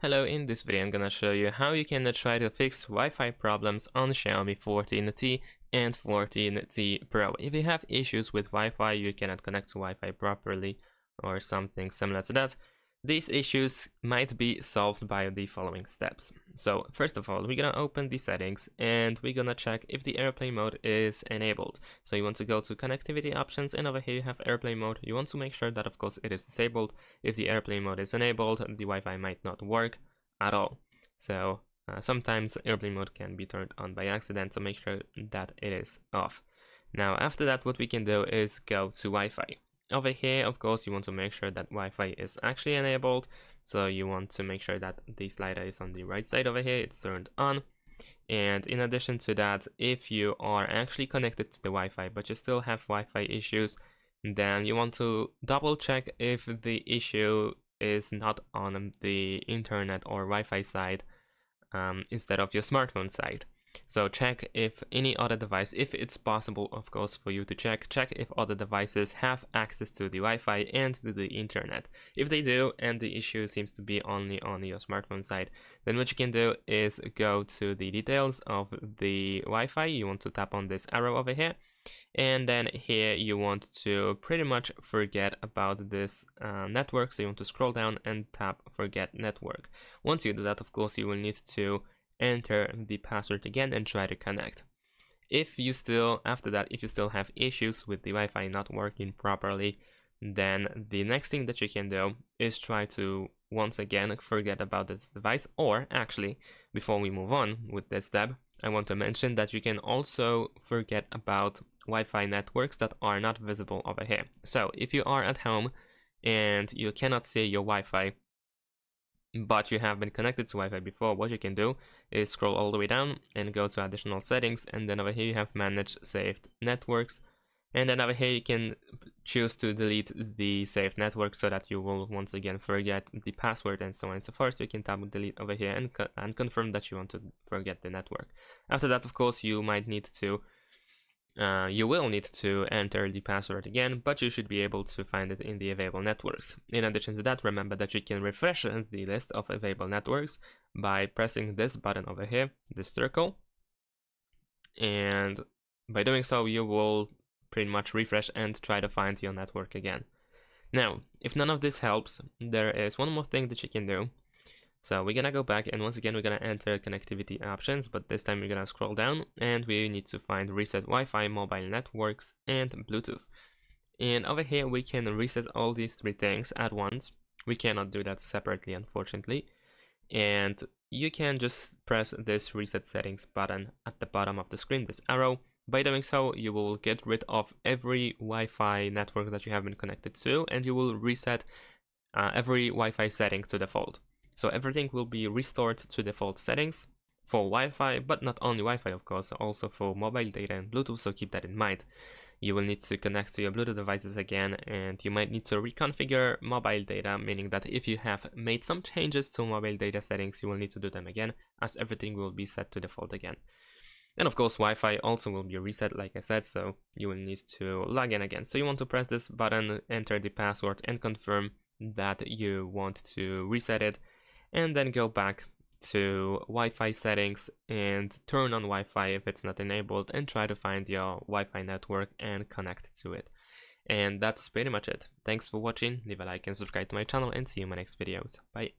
Hello, in this video I'm gonna show you how you can try to fix Wi-Fi problems on Xiaomi 14T and 14T Pro. If you have issues with Wi-Fi, you cannot connect to Wi-Fi properly or something similar to that, these issues might be solved by the following steps. So first of all, we're gonna open the settings and we're gonna check if the airplane mode is enabled. So you want to go to connectivity options, and over here you have airplane mode. You want to make sure that of course it is disabled. If the airplane mode is enabled, the Wi-Fi might not work at all. So sometimes airplane mode can be turned on by accident, so make sure that it is off. Now after that, what we can do is go to Wi-Fi. Over here, of course, you want to make sure that Wi-Fi is actually enabled. So you want to make sure that the slider is on the right side over here, it's turned on. And in addition to that, if you are actually connected to the Wi-Fi but you still have Wi-Fi issues, then you want to double check if the issue is not on the internet or Wi-Fi side instead of your smartphone side. So check if any other device, if it's possible of course for you to check if other devices have access to the Wi-Fi and to the internet. If they do and the issue seems to be only on your smartphone side, then what you can do is go to the details of the Wi-Fi. You want to tap on this arrow over here, and then here you want to pretty much forget about this network. So you want to scroll down and tap forget network. Once you do that, of course you will need to enter the password again and try to connect. If you still have issues with the Wi-Fi not working properly, then the next thing that you can do is try to once again forget about this device. Or actually, before we move on with this step, I want to mention that you can also forget about Wi-Fi networks that are not visible over here. So if you are at home and you cannot see your Wi-Fi, but you have been connected to Wi-Fi before, what you can do is scroll all the way down and go to additional settings, and then over here you have manage saved networks, and then over here you can choose to delete the saved network so that you will once again forget the password and so on and so forth. So you can tap delete over here and confirm that you want to forget the network. After that, of course, you might need to you will need to enter the password again, but you should be able to find it in the available networks. In addition to that, remember that you can refresh the list of available networks by pressing this button over here, this circle, and by doing so you will pretty much refresh and try to find your network again. Now, if none of this helps, there is one more thing that you can do. So we're gonna go back, and once again we're gonna enter connectivity options, but this time we're gonna scroll down and we need to find reset Wi-Fi, mobile networks, and Bluetooth. And over here we can reset all these three things at once. We cannot do that separately, unfortunately. And you can just press this reset settings button at the bottom of the screen, this arrow. By doing so, you will get rid of every Wi-Fi network that you have been connected to, and you will reset every Wi-Fi setting to default. So everything will be restored to default settings for Wi-Fi, but not only Wi-Fi, of course, also for mobile data and Bluetooth, so keep that in mind. You will need to connect to your Bluetooth devices again, and you might need to reconfigure mobile data, meaning that if you have made some changes to mobile data settings, you will need to do them again, as everything will be set to default again. And of course, Wi-Fi also will be reset, like I said, so you will need to log in again. So you want to press this button, enter the password, and confirm that you want to reset it, and then go back to Wi-Fi settings and turn on Wi-Fi if it's not enabled, and try to find your Wi-Fi network and connect to it. And that's pretty much it. Thanks for watching, leave a like and subscribe to my channel, and see you in my next videos. Bye.